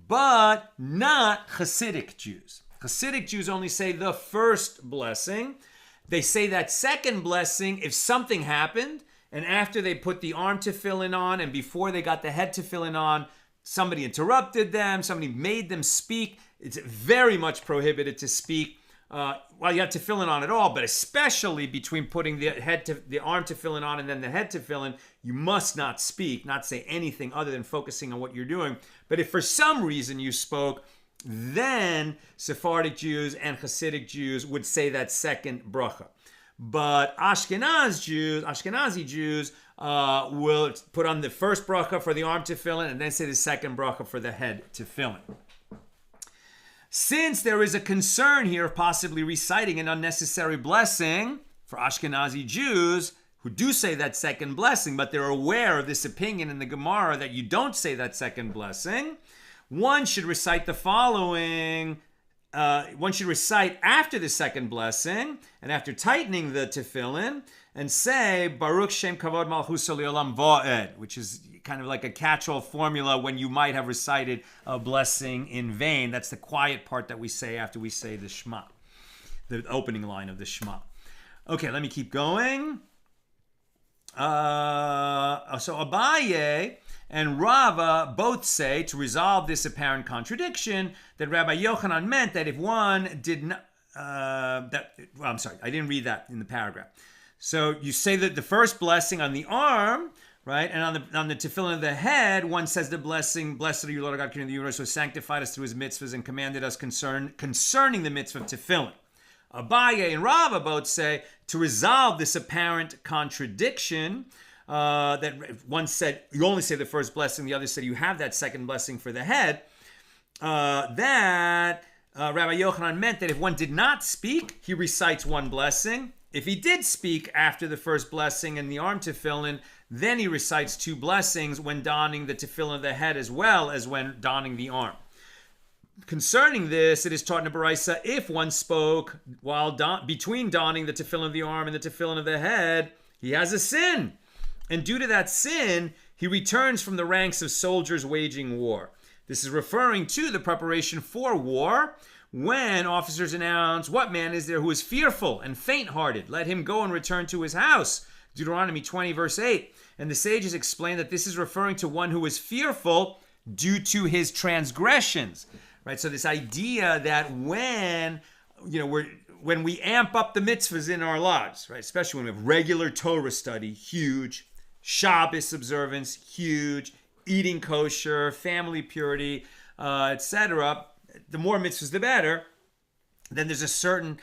but not Hasidic Jews. Hasidic Jews only say the first blessing. They say that second blessing if something happened, and after they put the arm tefillin on, and before they got the head tefillin on, somebody interrupted them, somebody made them speak. It's very much prohibited to speak while you have tefillin on at all, but especially between putting the arm tefillin on and then the head tefillin, you must not speak, not say anything other than focusing on what you're doing. But if for some reason you spoke, then Sephardic Jews and Hasidic Jews would say that second bracha. But Ashkenazi Jews will put on the first bracha for the arm tefillin and then say the second bracha for the head tefillin. Since there is a concern here of possibly reciting an unnecessary blessing for Ashkenazi Jews who do say that second blessing, but they're aware of this opinion in the Gemara that you don't say that second blessing, one should recite the following. One should recite after the second blessing and after tightening the tefillin and say Baruch Shem Kavod Malchuso Leolam Va'ed, which is kind of like a catch-all formula when you might have recited a blessing in vain. That's the quiet part that we say after we say the Shema, the opening line of the Shema. Okay, let me keep going. So Abaye and Rava both say, to resolve this apparent contradiction, that Rabbi Yochanan meant that if one did not, I'm sorry, I didn't read that in the paragraph. So you say that the first blessing on the arm, right, and on the tefillin of the head, one says the blessing, "Blessed are you, Lord God, King of the universe, who has sanctified us through his mitzvahs and commanded us concerning the mitzvah of tefillin." Abaye and Rava both say, to resolve this apparent contradiction, that one said you only say the first blessing, the other said you have that second blessing for the head, Rabbi Yochanan meant that if one did not speak, he recites one blessing. If he did speak after the first blessing and the arm tefillin, then he recites two blessings when donning the tefillin of the head as well as when donning the arm. Concerning this, it is taught in the Baraisa, if one spoke while between donning the tefillin of the arm and the tefillin of the head, he has a sin. And due to that sin, he returns from the ranks of soldiers waging war. This is referring to the preparation for war, when officers announce, "What man is there who is fearful and faint-hearted? Let him go and return to his house." Deuteronomy 20, verse 8. And the sages explain that this is referring to one who is fearful due to his transgressions. Right? So this idea that when we amp up the mitzvahs in our lives, right, especially when we have regular Torah study, huge, Shabbos observance, huge, eating kosher, family purity, etc. The more mitzvahs, the better. Then there's a certain,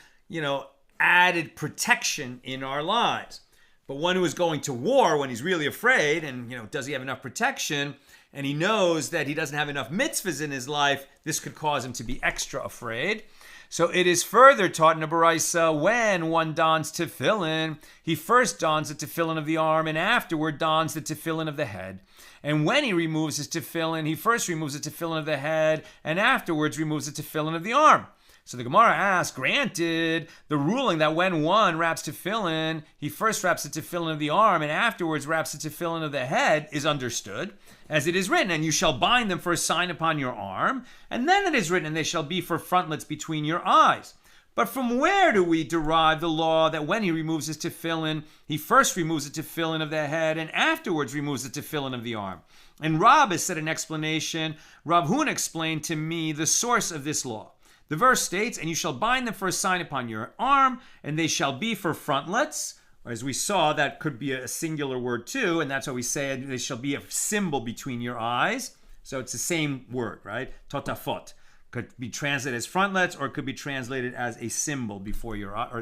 added protection in our lives. But one who is going to war when he's really afraid, and does he have enough protection, and he knows that he doesn't have enough mitzvahs in his life, this could cause him to be extra afraid. So it is further taught in the Baraisa, when one dons tefillin, he first dons the tefillin of the arm and afterward dons the tefillin of the head. And when he removes his tefillin, he first removes the tefillin of the head and afterwards removes the tefillin of the arm. So the Gemara asks, granted, the ruling that when one wraps tefillin, he first wraps the tefillin of the arm and afterwards wraps the tefillin of the head is understood, as it is written, "And you shall bind them for a sign upon your arm." And then it is written, "And they shall be for frontlets between your eyes." But from where do we derive the law that when he removes his tefillin, he first removes the tefillin of the head and afterwards removes the tefillin of the arm? And Rab has said an explanation. Rav Hun explained to me the source of this law. The verse states, "And you shall bind them for a sign upon your arm, and they shall be for frontlets." As we saw, that could be a singular word too, and that's why we say they shall be a symbol between your eyes. So it's the same word, right? Totafot. Could be translated as frontlets, or it could be translated as a symbol before your eyes, or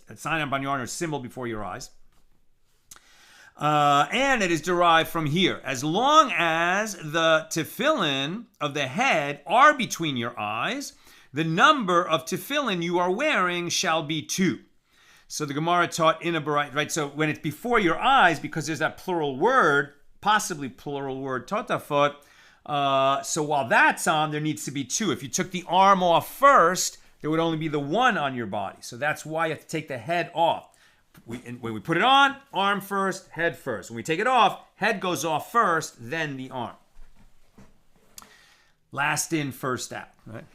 a sign upon your arm, or a symbol before your eyes. And it is derived from here. As long as the tefillin of the head are between your eyes, the number of tefillin you are wearing shall be 2. So the Gemara taught in a Baraita, right? So when it's before your eyes, because there's that plural word, possibly plural word, totafot, so while that's on, there needs to be 2. If you took the arm off first, there would only be the 1 on your body. So that's why you have to take the head off. When we put it on, arm first, head first. When we take it off, head goes off first, then the arm. Last in, first out, right?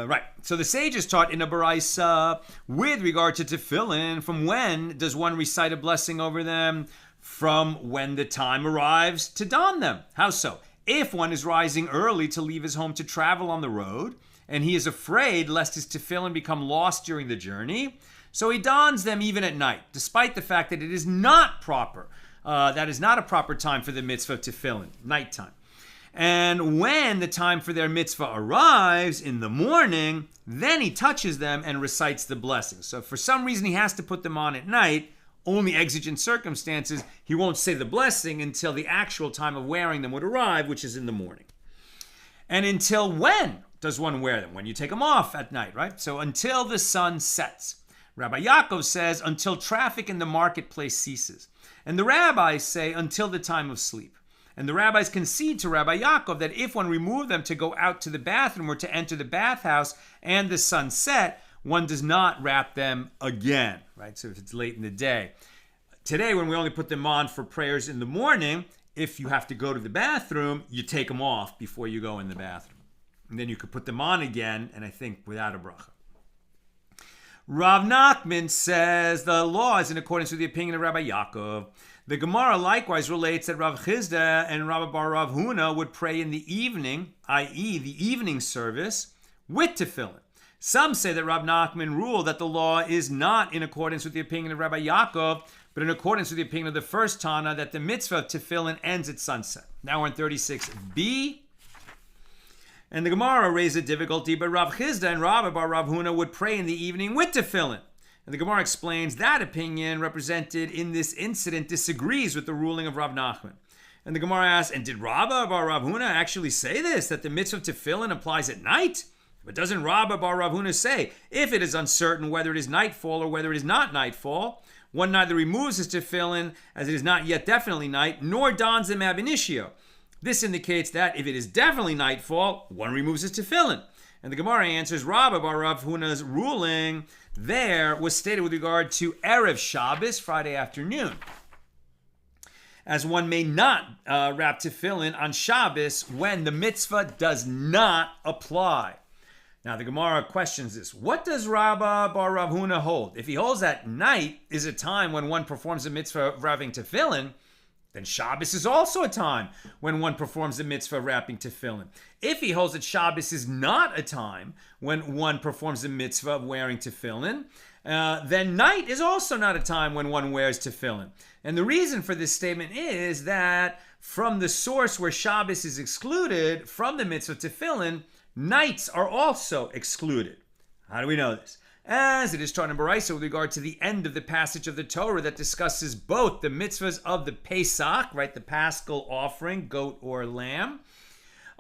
Right. So the sages taught in a Baraisa with regard to tefillin, from when does one recite a blessing over them? From when the time arrives to don them. How so? If one is rising early to leave his home to travel on the road, and he is afraid lest his tefillin become lost during the journey, so he dons them even at night, despite the fact that it is not proper. That is not a proper time for the mitzvah of tefillin, nighttime. And when the time for their mitzvah arrives in the morning, then he touches them and recites the blessings. So if for some reason he has to put them on at night, only exigent circumstances, he won't say the blessing until the actual time of wearing them would arrive, which is in the morning. And until when does one wear them? When you take them off at night, right? So until the sun sets. Rabbi Yaakov says until traffic in the marketplace ceases. And the rabbis say until the time of sleep. And the rabbis concede to Rabbi Yaakov that if one removed them to go out to the bathroom or to enter the bathhouse and the sun set, one does not wrap them again, right? So if it's late in the day. Today, when we only put them on for prayers in the morning, if you have to go to the bathroom, you take them off before you go in the bathroom. And then you could put them on again, and I think without a bracha. Rav Nachman says the law is in accordance with the opinion of Rabbi Yaakov. The Gemara likewise relates that Rav Chizda and Rabbi Bar Rav Huna would pray in the evening, i.e. the evening service, with tefillin. Some say that Rav Nachman ruled that the law is not in accordance with the opinion of Rabbi Yaakov, but in accordance with the opinion of the first Tana that the mitzvah of tefillin ends at sunset. Now we're in 36b. And the Gemara raised a difficulty, but Rav Chizda and Rabbi Bar Rav Huna would pray in the evening with tefillin. And the Gemara explains that opinion represented in this incident disagrees with the ruling of Rav Nachman. And the Gemara asks, and did Rabbi Bar Rav Huna actually say this, that the mitzvah of tefillin applies at night? But doesn't Rabbi Bar Rav Huna say, if it is uncertain whether it is nightfall or whether it is not nightfall, one neither removes his tefillin, as it is not yet definitely night, nor dons them ab initio. This indicates that if it is definitely nightfall, one removes his tefillin. And the Gemara answers, Rabbi Bar Rav Huna's ruling there was stated with regard to Erev Shabbos, Friday afternoon, as one may not wrap tefillin on Shabbos when the mitzvah does not apply. Now the Gemara questions this. What does Rabbi Bar Rav Huna hold? If he holds that night is a time when one performs the mitzvah of wrapping tefillin, then Shabbos is also a time when one performs the mitzvah of wrapping tefillin. If he holds that Shabbos is not a time when one performs the mitzvah of wearing tefillin, then night is also not a time when one wears tefillin. And the reason for this statement is that from the source where Shabbos is excluded from the mitzvah of tefillin, nights are also excluded. How do we know this? As it is taught in Baraisa with regard to the end of the passage of the Torah that discusses both the mitzvahs of the Pesach, right, the Paschal offering, goat or lamb,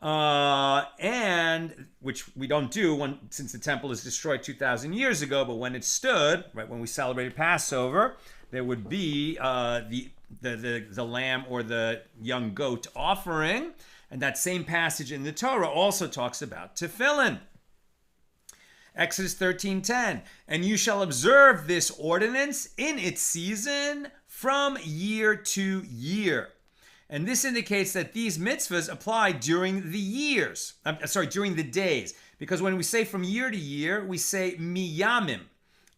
and which we don't do since the temple was destroyed 2,000 years ago, but when it stood, right, when we celebrated Passover, there would be the lamb or the young goat offering, and that same passage in the Torah also talks about tefillin. Exodus 13:10, and you shall observe this ordinance in its season from year to year. And this indicates that these mitzvahs apply during the years. During the days. Because when we say from year to year, we say miyamim.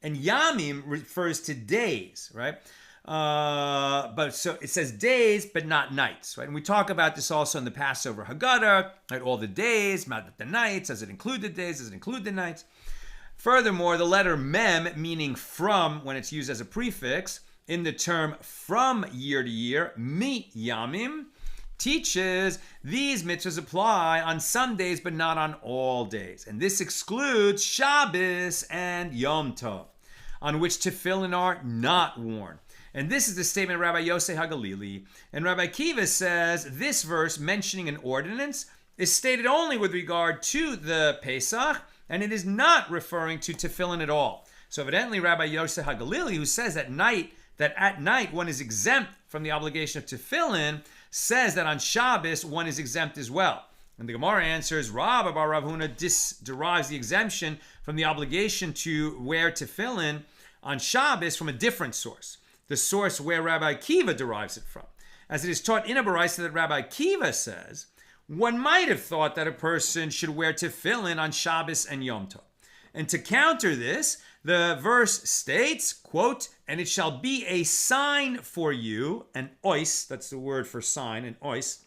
And yamim refers to days, right? But so it says days, but not nights, right? And we talk about this also in the Passover Haggadah, right? All the days, not the nights. Does it include the days? Does it include the nights? Furthermore, the letter mem, meaning from, when it's used as a prefix, in the term from year to year, mi yamim, teaches these mitzvahs apply on some days, but not on all days. And this excludes Shabbos and Yom Tov, on which tefillin are not worn. And this is the statement of Rabbi Yosef HaGalili. And Rabbi Akiva says this verse mentioning an ordinance is stated only with regard to the Pesach, and it is not referring to tefillin at all. So evidently Rabbi Yosef HaGalili, who says at night one is exempt from the obligation of tefillin, says that on Shabbos one is exempt as well. And the Gemara answers, Rabbi Bar Rav Huna derives the exemption from the obligation to wear tefillin on Shabbos from a different source, the source where Rabbi Akiva derives it from. As it is taught in a baraisa that Rabbi Akiva says, one might have thought that a person should wear tefillin on Shabbos and Yom Tov. And to counter this, the verse states, quote, and it shall be a sign for you, an ois, that's the word for sign, an ois.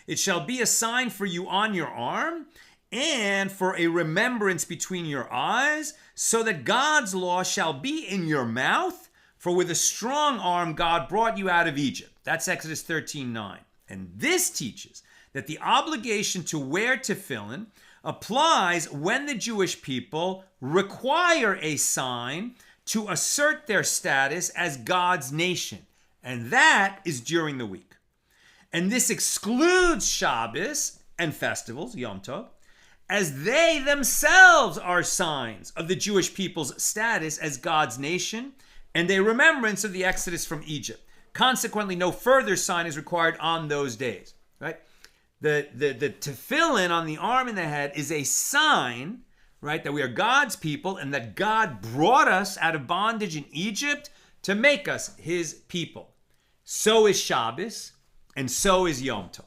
It shall be a sign for you on your arm and for a remembrance between your eyes, so that God's law shall be in your mouth, for with a strong arm God brought you out of Egypt. That's Exodus 13:9. And this teaches that the obligation to wear tefillin applies when the Jewish people require a sign to assert their status as God's nation, and that is during the week. And this excludes Shabbos and festivals, Yom Tov, as they themselves are signs of the Jewish people's status as God's nation and a remembrance of the exodus from Egypt. Consequently, no further sign is required on those days. Right? The tefillin on the arm and the head is a sign, right, that we are God's people and that God brought us out of bondage in Egypt to make us his people. So is Shabbos, and so is Yom Tov.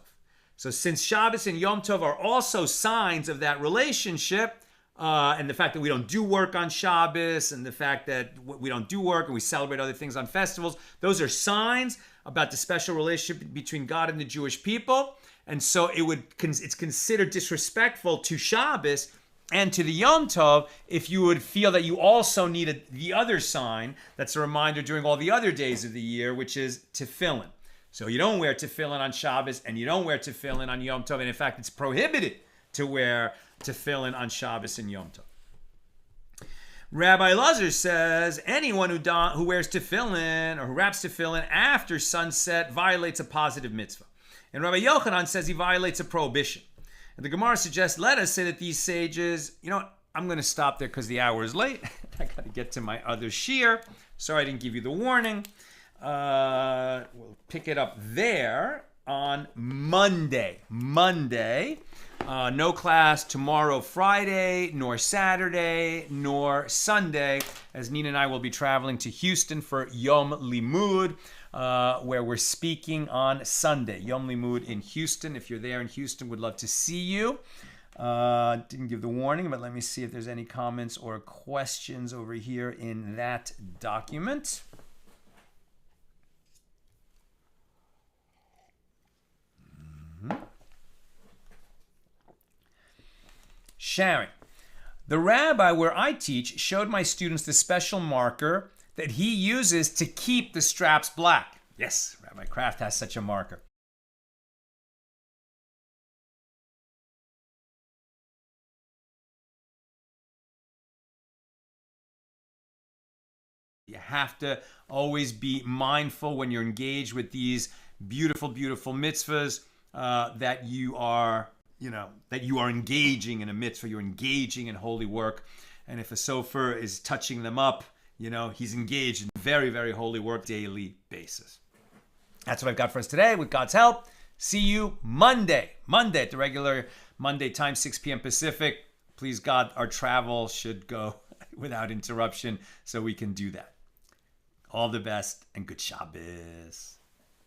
So since Shabbos and Yom Tov are also signs of that relationship, and the fact that we don't do work on Shabbos, and the fact that we don't do work and we celebrate other things on festivals, those are signs about the special relationship between God and the Jewish people. And so it's considered disrespectful to Shabbos and to the Yom Tov if you would feel that you also needed the other sign that's a reminder during all the other days of the year, which is tefillin. So you don't wear tefillin on Shabbos and you don't wear tefillin on Yom Tov. And in fact, it's prohibited to wear tefillin on Shabbos and Yom Tov. Rabbi Lazar says anyone who wears tefillin or who wraps tefillin after sunset violates a positive mitzvah. And Rabbi Yochanan says he violates a prohibition. And the Gemara suggests, let us say that these sages, I'm going to stop there because the hour is late. I got to get to my other shiur. Sorry I didn't give you the warning. We'll pick it up there on Monday. No class tomorrow, Friday, nor Saturday, nor Sunday, as Nina and I will be traveling to Houston for Yom Limud, where we're speaking on Sunday. Yom Limud in Houston. If you're there in Houston, would love to see you. Didn't give the warning, but let me see if there's any comments or questions over here in that document. Sharon, the rabbi where I teach showed my students the special marker that he uses to keep the straps black. Yes, Rabbi Kraft has such a marker. You have to always be mindful when you're engaged with these beautiful, beautiful mitzvahs that you are engaging in a mitzvah, you're engaging in holy work. And if a sofer is touching them up, he's engaged in very, very holy work daily basis. That's what I've got for us today. With God's help, see you Monday at the regular Monday time, 6 p.m. Pacific. Please God, our travel should go without interruption so we can do that. All the best and good Shabbos.